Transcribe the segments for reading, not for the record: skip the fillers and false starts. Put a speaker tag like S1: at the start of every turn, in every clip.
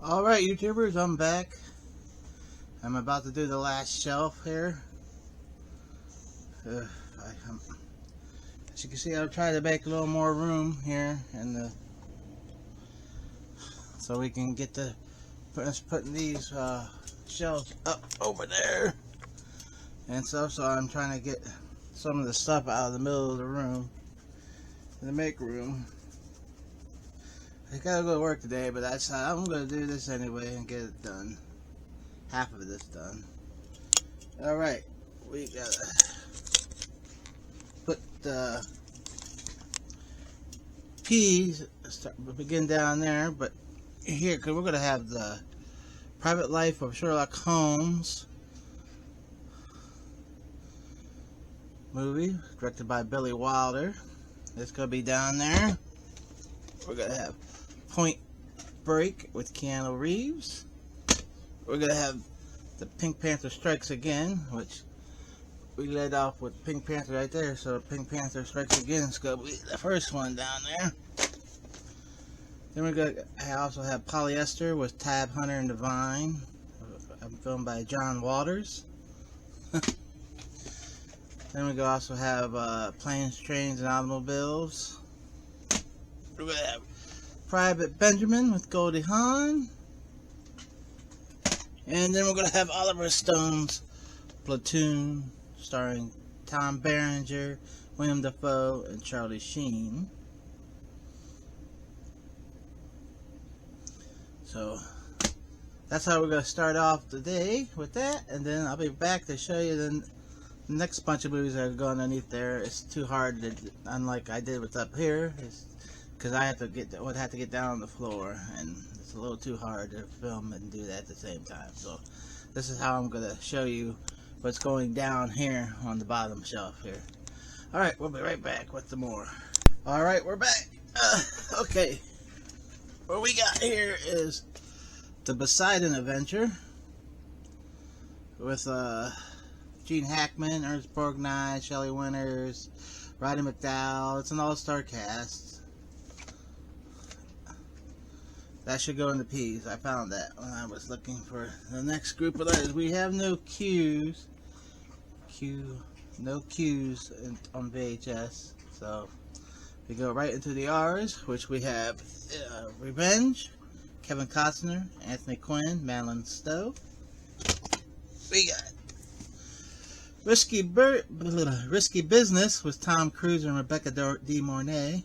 S1: Alright, YouTubers, I'm back. I'm about to do the last shelf here. As you can see, I'll try to make a little more room here so we can get to putting these shelves up over there and stuff. So I'm trying to get some of the stuff out of the middle of the room in the make room. I gotta go to work today, but I'm gonna do this anyway and get it done. Half of this done. Alright, we gotta put the P's, begin down there, but here, because we're gonna have the Private Life of Sherlock Holmes movie, directed by Billy Wilder. It's gonna be down there. We're gonna have Point Break with Keanu Reeves. We're gonna have the Pink Panther Strikes Again, which we led off with Pink Panther right there, so Pink Panther Strikes Again is gonna be the first one down there. Then I also have Polyester with Tab Hunter and Divine. I'm filmed by John Waters. Then we also have Planes, Trains, and Automobiles. We're gonna have Private Benjamin with Goldie Hawn. And then we're going to have Oliver Stone's Platoon, starring Tom Berenger, William Dafoe, and Charlie Sheen. So that's how we're going to start off the day with that, and then I'll be back to show you the next bunch of movies that are going underneath there. It's too hard to, unlike I did what's up here, because I would have to get down on the floor, and it's a little too hard to film and do that at the same time. So this is how I'm going to show you what's going down here on the bottom shelf here. Alright, we'll be right back with some more. Alright, we're back. Okay, what we got here is the Poseidon Adventure with Gene Hackman, Ernest Borgnine, Shelley Winters, Roddy McDowall. It's an all-star cast. That should go in the P's. I found that when I was looking for the next group of letters. We have no Q's. No Q's on VHS. So we go right into the R's, which we have Revenge, Kevin Costner, Anthony Quinn, Madeline Stowe. We got Risky Business with Tom Cruise and Rebecca De Mornay.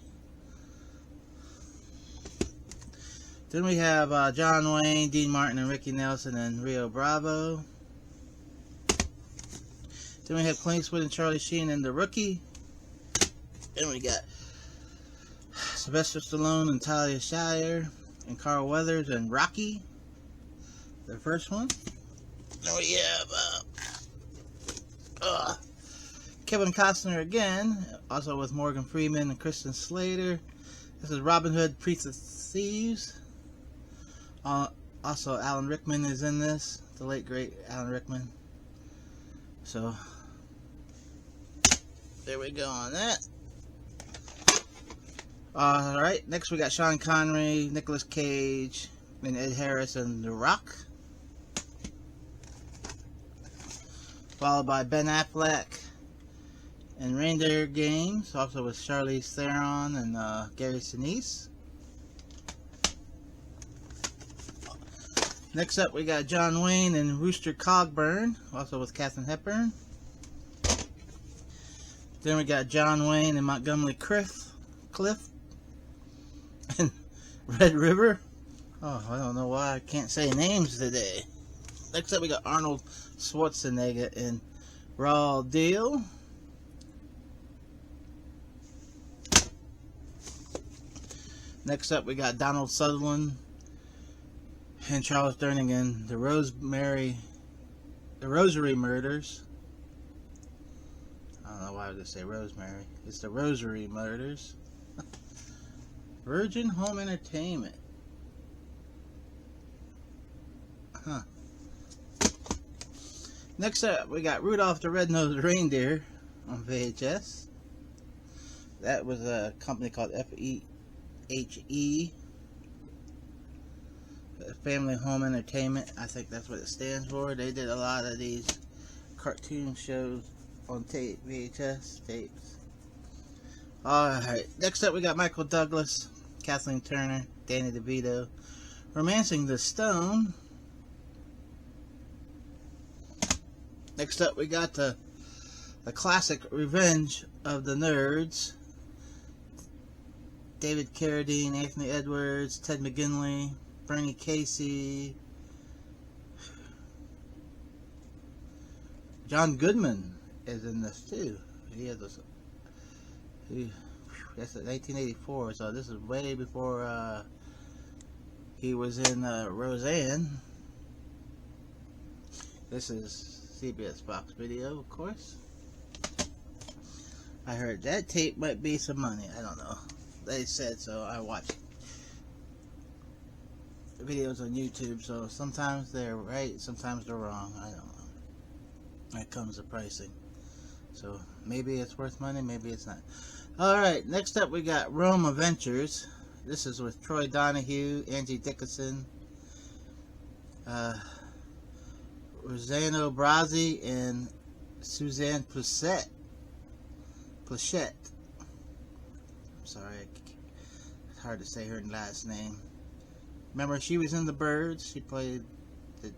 S1: Then we have John Wayne, Dean Martin, and Ricky Nelson, and Rio Bravo. Then we have Clint Eastwood and Charlie Sheen in The Rookie. Then we got Sylvester Stallone and Talia Shire, and Carl Weathers and Rocky, the first one. Then we have Kevin Costner again, also with Morgan Freeman and Kristen Slater. This is Robin Hood, Priest of Thieves. Also, Alan Rickman is in this, the late great Alan Rickman. So there we go on that. Alright, next we got Sean Connery, Nicolas Cage, and Ed Harris and The Rock. Followed by Ben Affleck and Reindeer Games, also with Charlize Theron and Gary Sinise. Next up we got John Wayne and Rooster Cogburn, also with Katharine Hepburn. Then we got John Wayne and Montgomery Clift and Red River. Oh, I don't know why I can't say names today. Next up we got Arnold Schwarzenegger in Raw Deal. Next up we got Donald Sutherland and Charles Durning in the Rosary Murders. I don't know why I was going to say Rosemary. It's the Rosary Murders. Virgin Home Entertainment. Huh. Next up, we got Rudolph the Red-Nosed Reindeer on VHS. That was a company called FEHE. Family Home Entertainment. I think that's what it stands for. They did a lot of these cartoon shows on tape, VHS tapes. Alright, next up we got Michael Douglas, Kathleen Turner, Danny DeVito, Romancing the Stone. Next up we got the classic Revenge of the Nerds. David Carradine, Anthony Edwards, Ted McGinley, Bernie Casey, John Goodman is in this too. That's 1984, so this is way before he was in Roseanne. This is CBS Fox Video, of course. I heard that tape might be some money. I don't know. They said so. I watched videos on YouTube, so sometimes they're right, sometimes they're wrong. I don't know. That comes to pricing. So maybe it's worth money, maybe it's not. Alright, next up we got Rome Adventures. This is with Troy Donahue, Angie Dickinson, Rosanna Brazzi, and Suzanne Pleshette. I'm sorry, it's hard to say her last name. Remember, she was in The Birds. She played the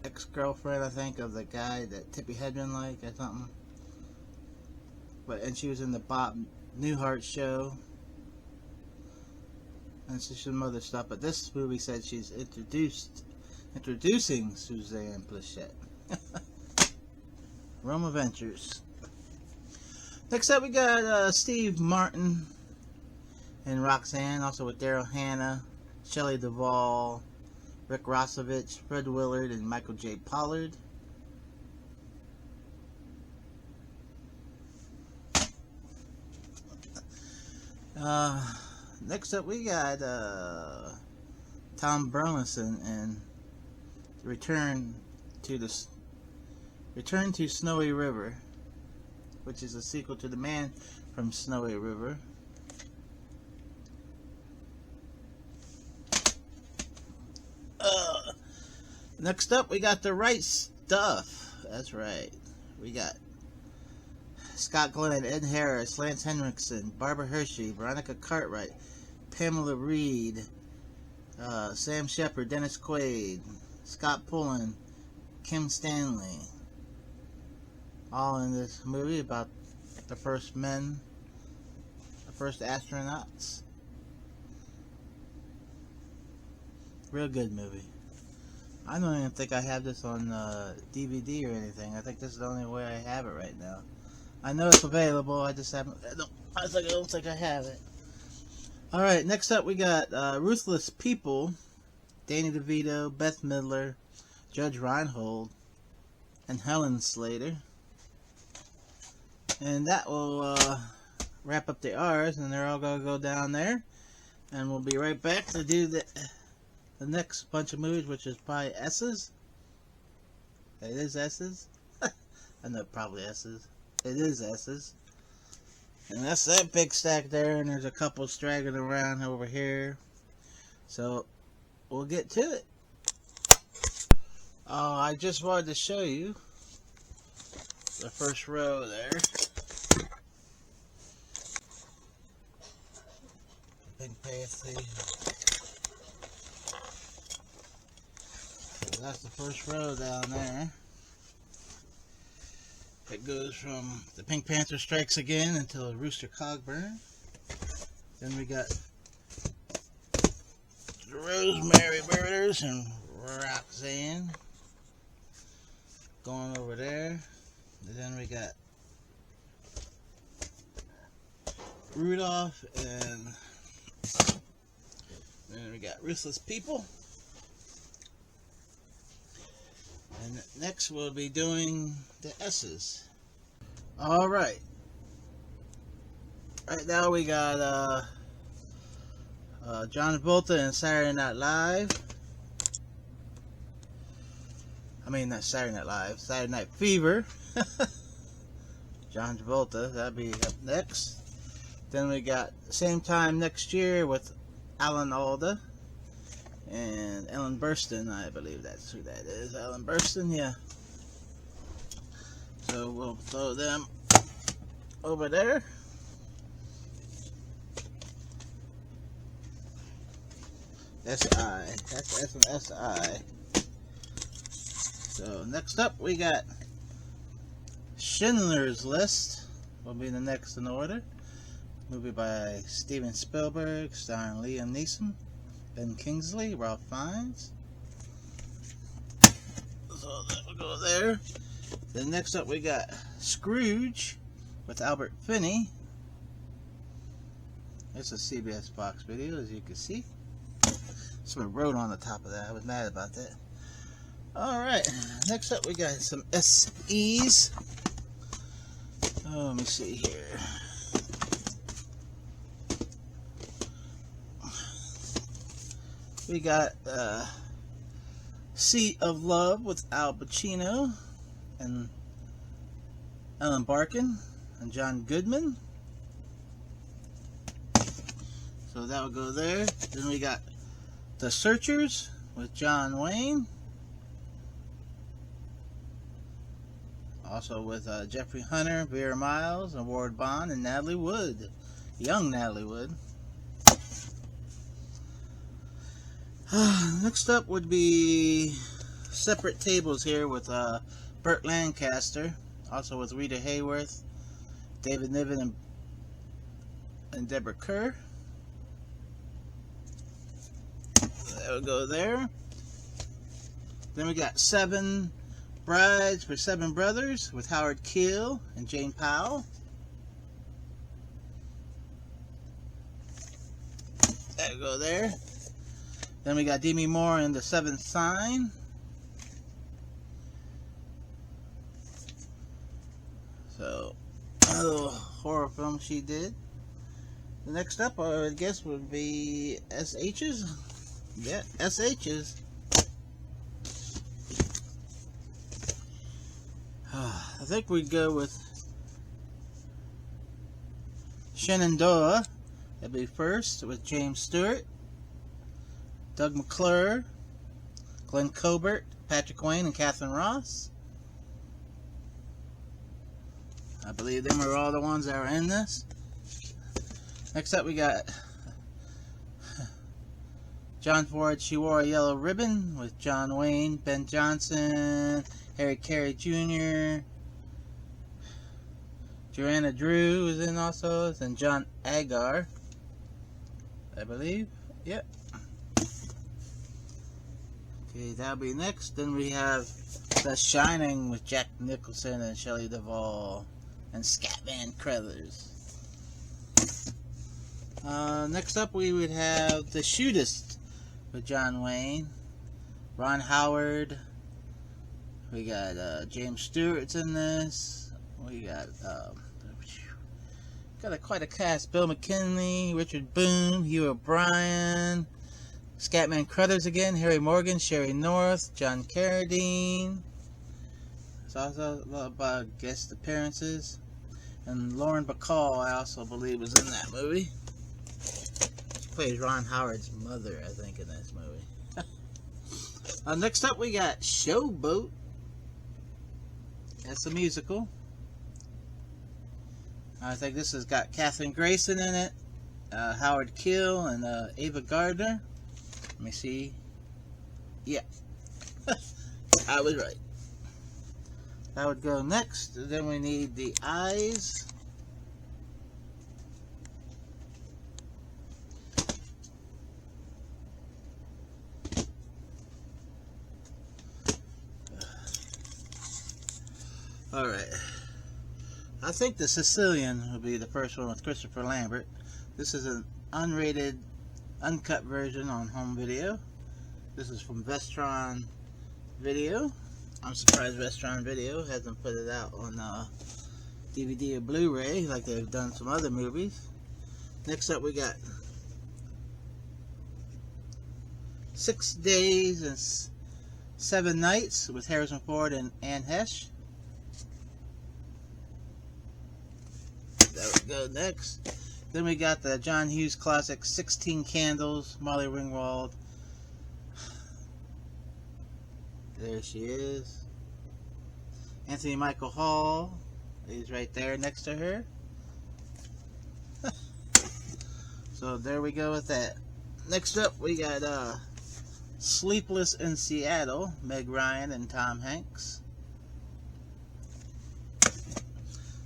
S1: ex-girlfriend, I think, of the guy that Tippi Hedren liked or something. And she was in the Bob Newhart show. And some other stuff. But this movie said she's introducing Suzanne Pleshette. Rome Adventures. Next up we got Steve Martin and Roxanne, also with Daryl Hannah, Shelley Duvall, Rick Rossovich, Fred Willard, and Michael J. Pollard. Next up we got Tom Burleson and Return to Snowy River, which is a sequel to The Man from Snowy River. Next up, we got The Right Stuff. That's right. We got Scott Glenn, Ed Harris, Lance Henriksen, Barbara Hershey, Veronica Cartwright, Pamela Reed, Sam Shepard, Dennis Quaid, Scott Pullen, Kim Stanley. All in this movie about the first men, the first astronauts. Real good movie. I don't even think I have this on DVD or anything. I think this is the only way I have it right now. I know it's available. I just haven't. I don't think I have it. All right. Next up, we got Ruthless People. Danny DeVito, Beth Midler, Judge Reinhold, and Helen Slater. And that will wrap up the R's, and they're all gonna go down there. And we'll be right back to do the next bunch of movies, which is probably S's. It is S's. I know, probably S's. It is S's. And that's that big stack there, and there's a couple straggling around over here. So we'll get to it. I just wanted to show you the first row there. Pink Panther. So that's the first row down there. It goes from the Pink Panther Strikes Again until Rooster Cogburn. Then we got the Rosemary Murders and Roxanne going over there. And then we got Rudolph, and then we got Ruthless People. And next we'll be doing the S's. Alright. Right now we got John Travolta and Saturday Night Live. I mean, not Saturday Night Live, Saturday Night Fever. John Travolta, that'll be up next. Then we got Same Time Next Year with Alan Alda and Ellen Burstyn. I believe that's who that is. Ellen Burstyn, yeah. So we'll throw them over there. SI. That's S and SI. So next up we got Schindler's List. Will be the next in order. Movie by Steven Spielberg, starring Liam Neeson, Ben Kingsley, Ralph Fiennes. So that will go there. Then next up we got Scrooge with Albert Finney. It's a CBS Fox video, as you can see. Someone wrote on the top of that. I was mad about that. Alright, next up we got some SEs. Oh, let me see here. We got Sea of Love with Al Pacino and Ellen Barkin and John Goodman. So that will go there. Then we got The Searchers with John Wayne. Also with Jeffrey Hunter, Vera Miles, and Ward Bond, and Natalie Wood. Young Natalie Wood. Next up would be Separate Tables here with Burt Lancaster. Also with Rita Hayworth, David Niven, and Deborah Kerr. That would go there. Then we got Seven Brides for Seven Brothers with Howard Keel and Jane Powell. That would go there. Then we got Demi Moore in The Seventh Sign. So, a little horror film she did. The next up, I guess, would be SH's. Yeah, SH's. I think we'd go with Shenandoah. That'd be first with James Stewart, Doug McClure, Glenn Colbert, Patrick Wayne, and Catherine Ross. I believe them are all the ones that are in this. Next up we got John Ford, She Wore a Yellow Ribbon with John Wayne, Ben Johnson, Harry Carey Jr., Joanna Drew is in also, and John Agar, I believe. Yep. Okay, that'll be next. Then we have The Shining with Jack Nicholson and Shelley Duvall and Scatman Crothers. Next up we would have The Shootist with John Wayne, Ron Howard. We got James Stewart's in this. We got quite a cast. Bill McKinley, Richard Boone, Hugh O'Brien, Scatman Crothers again, Harry Morgan, Sherry North, John Carradine. There's also a lot of guest appearances. And Lauren Bacall, I also believe, was in that movie. She plays Ron Howard's mother, I think, in this movie. Next up, we got Showboat. That's a musical. I think this has got Katherine Grayson in it, Howard Keel, and Ava Gardner. Let me see. Yeah. I was right. That would go next. Then we need The Eyes. Alright. I think The Sicilian will be the first one with Christopher Lambert. This is an unrated, uncut version on home video. This is from Vestron Video. I'm surprised Vestron Video hasn't put it out on DVD or Blu-ray like they've done some other movies. Next up we got 6 Days and 7 Nights with Harrison Ford and Anne Heche. That would go next. Then we got the John Hughes classic 16 Candles, Molly Ringwald, There she is. Anthony Michael Hall is right there next to her. So there we go with that. Next up we got Sleepless in Seattle, Meg Ryan and Tom Hanks.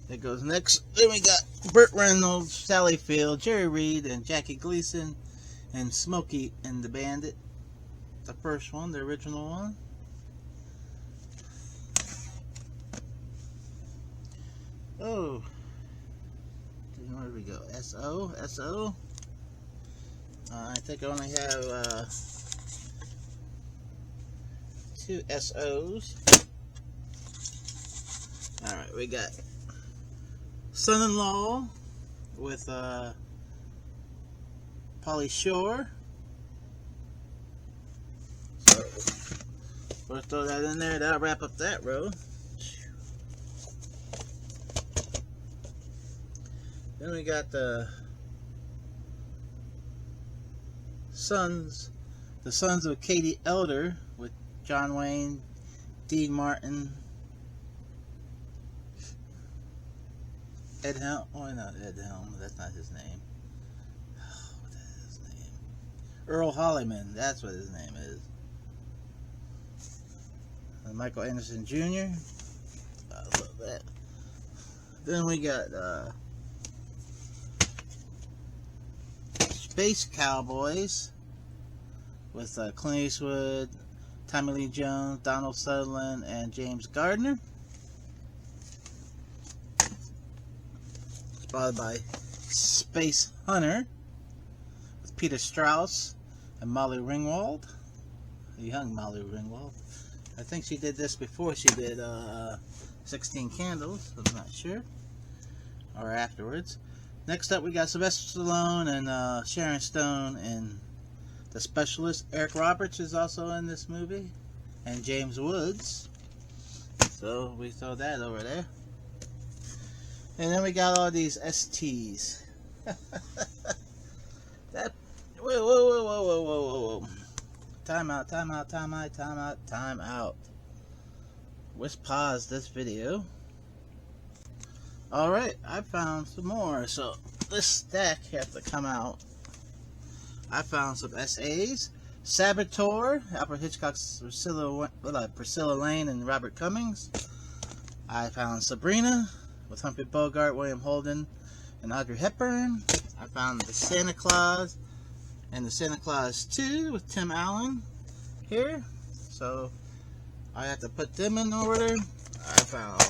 S1: That goes next. Then we got Burt Reynolds, Sally Field, Jerry Reed, and Jackie Gleason, and Smokey and the Bandit. The first one, the original one. Oh, where do we go? S.O. I think I only have 2 S.O.s. Alright, we got Son-in-Law with Pauly Shore. So we'll throw that in there. That'll wrap up that row. Then we got the Sons of Katie Elder with John Wayne, Dean Martin, Ed Helm. Oh, not Ed Helm. That's not his name. What is his name? Earl Holliman. That's what his name is. And Michael Anderson Jr. I love that. Then we got Space Cowboys with Clint Eastwood, Tommy Lee Jones, Donald Sutherland, and James Gardner. Followed by Space Hunter with Peter Strauss and Molly Ringwald. Young Molly Ringwald. I think she did this before she did 16 Candles. I'm not sure. Or afterwards. Next up we got Sylvester Stallone and Sharon Stone in The Specialist. Eric Roberts is also in this movie. And James Woods. So we throw that over there. And then we got all these STs. That whoa. Time out. Let's pause this video. Alright, I found some more. So this stack has to come out. I found some SAs. Saboteur, Alfred Hitchcock's Priscilla Lane and Robert Cummings. I found Sabrina with Humphrey Bogart, William Holden, and Audrey Hepburn. I found the Santa Claus and the Santa Claus 2 with Tim Allen here. So I have to put them in order. I found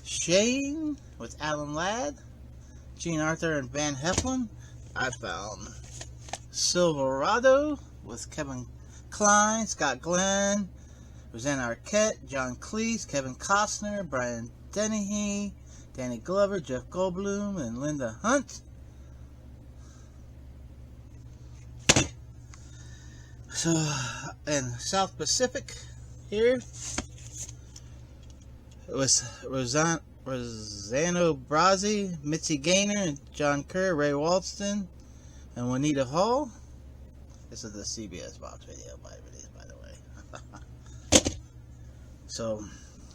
S1: Shane with Alan Ladd, Gene Arthur and Van Heflin. I found Silverado with Kevin Kline, Scott Glenn, Rosanna Arquette, John Cleese, Kevin Costner, Brian Dennehy, Danny Glover, Jeff Goldblum, and Linda Hunt. So, in South Pacific here, it was Rosanna Brazzi, Mitzi Gaynor, and John Kerr, Ray Walston, and Juanita Hall. This is the CBS box video by the way. So,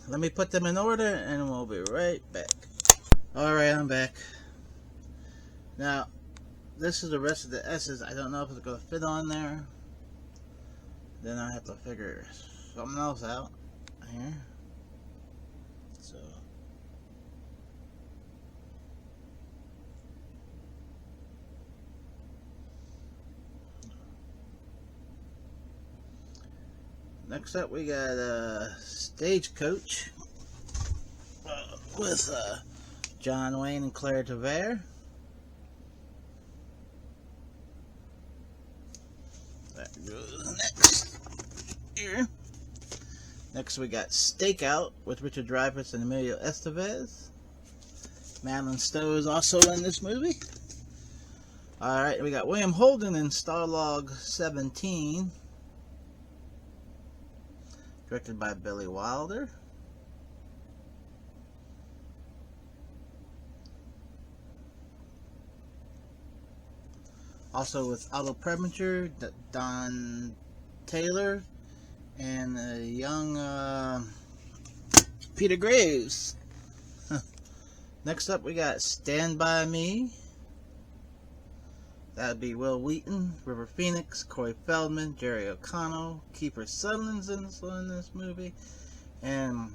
S1: let me put them in order and we'll be right back. Alright, I'm back. Now, this is the rest of the S's. I don't know if it's going to fit on there. Then I have to figure something else out here. So, next up we got Stagecoach with John Wayne and Claire Tavare. That goes next here. Next we got Stakeout with Richard Dreyfuss and Emilio Estevez. Madeline Stowe is also in this movie. Alright, we got William Holden in Starlog 17. Directed by Billy Wilder. Also with Otto Preminger, Don Taylor and a young Peter Graves. Next up, we got Stand By Me. That'd be Will Wheaton, River Phoenix, Corey Feldman, Jerry O'Connell, Kiefer Sutherland's in this movie, and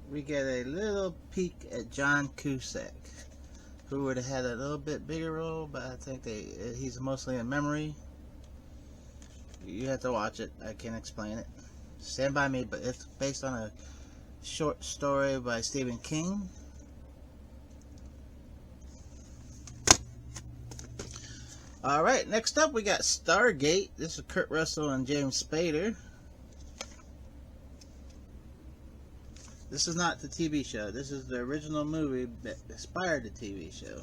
S1: we get a little peek at John Cusack, who would have had a little bit bigger role, but I think he's mostly in memory. You have to watch it. I can't explain it. Stand By Me, but it's based on a short story by Stephen King. Alright, next up we got Stargate. This is Kurt Russell and James Spader. This is not the TV show. This is the original movie that inspired the TV show.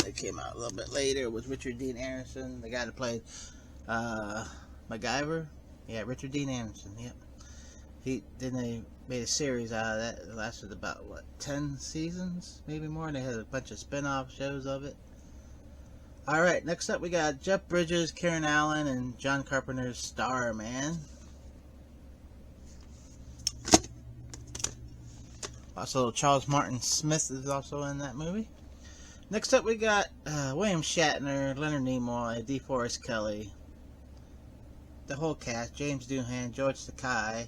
S1: It came out a little bit later with Richard Dean Anderson, the guy that played MacGyver. Yeah, Richard Dean Anderson, yep. They made a series out of that. It lasted about, 10 seasons? Maybe more, and they had a bunch of spin-off shows of it. Alright, next up we got Jeff Bridges, Karen Allen, and John Carpenter's Starman. Also, Charles Martin Smith is also in that movie. Next up we got William Shatner, Leonard Nimoy, and DeForest Kelley. The whole cast, James Doohan, George Takei,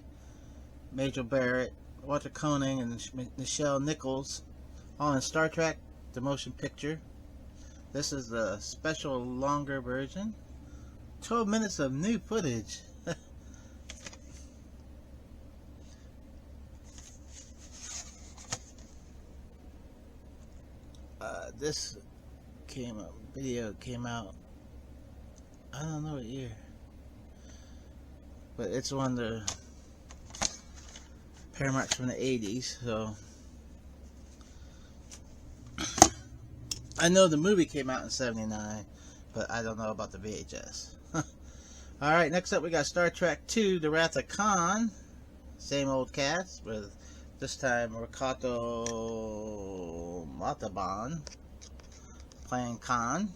S1: Majel Barrett, Walter Koenig, and Nichelle Nichols, all in Star Trek, the motion picture. This is the special longer version. 12 minutes of new footage. This video came out, I don't know what year, but it's one of the Paramarks from the 80s, so I know the movie came out in 79, but I don't know about the VHS. Alright, next up we got Star Trek II, The Wrath of Khan. Same old cast, with this time Rakato Montalban playing Khan.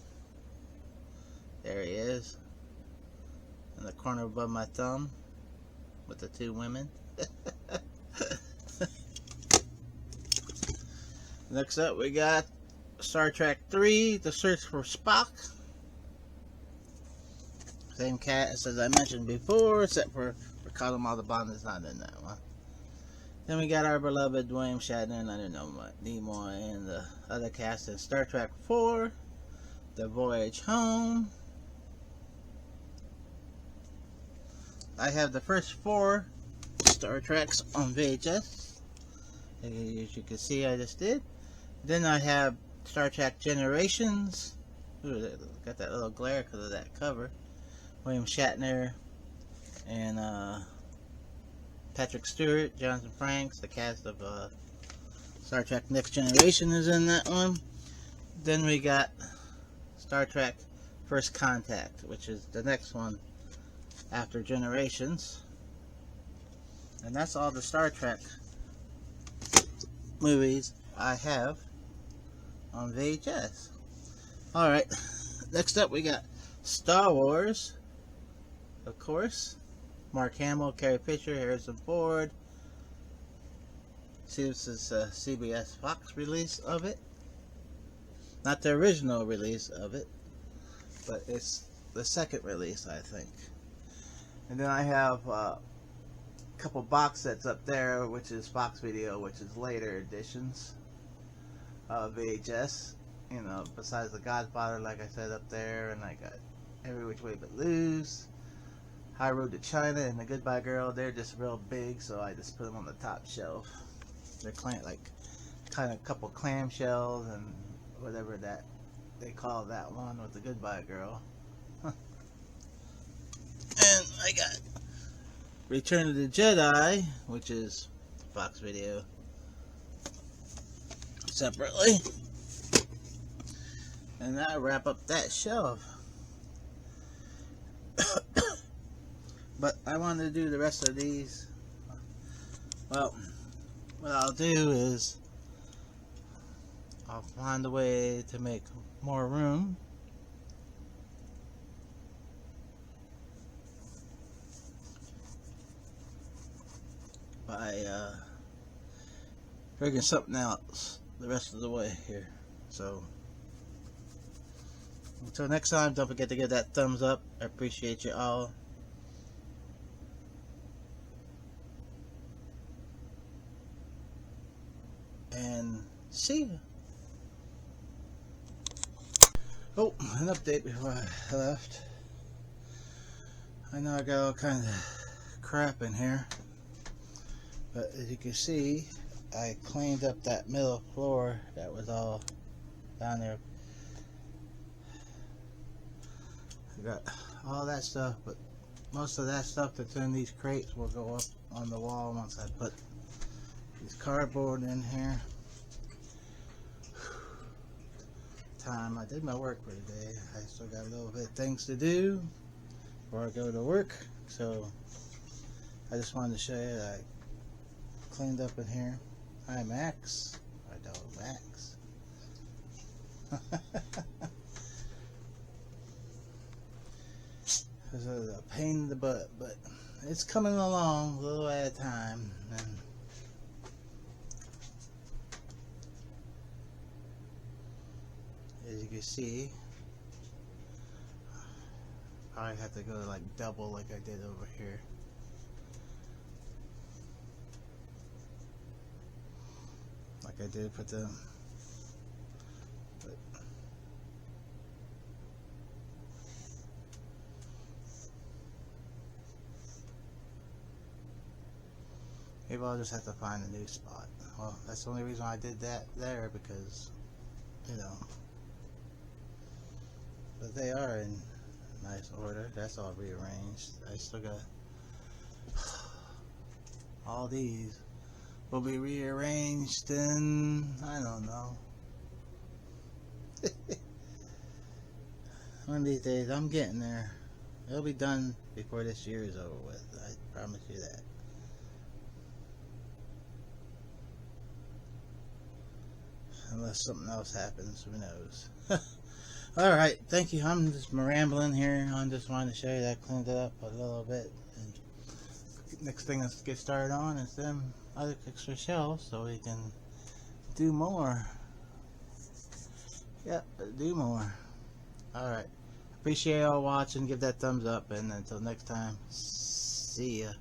S1: There he is, in the corner above my thumb, with the two women. Next up we got Star Trek III, The Search for Spock. Same cast as I mentioned before, except for Ricardo Montalban is not in that one. Then we got our beloved William Shatner and Leonard Nimoy and the other cast in Star Trek IV, The Voyage Home. I have the first 4 Star Treks on VHS. As you can see, I just did. Then I have Star Trek Generations. Ooh, got that little glare because of that cover. William Shatner and Patrick Stewart, Jonathan Frakes, the cast of Star Trek Next Generation is in that one. Then we got Star Trek First Contact, which is the next one after Generations. And that's all the Star Trek movies I have on VHS. Alright, next up we got Star Wars, of course. Mark Hamill, Carrie Fisher, Harrison Ford. See, this is a CBS Fox release of it. Not the original release of it, but it's the second release, I think. And then I have a couple box sets up there, which is Fox Video, which is later editions of VHS. You know, besides The Godfather, like I said, up there, and I got Every Which Way But Loose, High Road to China, and The Goodbye Girl. They're just real big, so I just put them on the top shelf. They're kind of a couple clamshells and whatever that they call that one with The Goodbye Girl. And I got Return of the Jedi, which is Fox Video, separately. And that'll wrap up that shelf. But I wanted to do the rest of these. Well, what I'll do is I'll find a way to make more room. by figuring something else the rest of the way here. So until next time, don't forget to give that thumbs up. I appreciate you all. And see you. Oh, an update before I left. I know I got all kinds of crap in here, but as you can see, I cleaned up that middle floor that was all down there. I got all that stuff, but most of that stuff that's in these crates will go up on the wall once I put these cardboard in here. Time I did my work for today. I still got a little bit of things to do before I go to work, so I just wanted to show you that I cleaned up in here. Hi Max, my dog Max. This is a pain in the butt, but it's coming along a little at a time. And as you can see, I have to go like double like I did over here. Like I did put them. But maybe I'll just have to find a new spot. Well, that's the only reason I did that there, because, you know, but they are in nice order. That's all rearranged. I still got all these will be rearranged in, I don't know. One of these days I'm getting there. It'll be done before this year is over with. I promise you that. Unless something else happens, who knows. Alright, thank you. I'm just rambling here. I just wanted to show you that I cleaned it up a little bit. And next thing let's get started on is them other extra shelves so we can do more. Yep, do more. Alright. Appreciate y'all watching. Give that thumbs up, and until next time, see ya.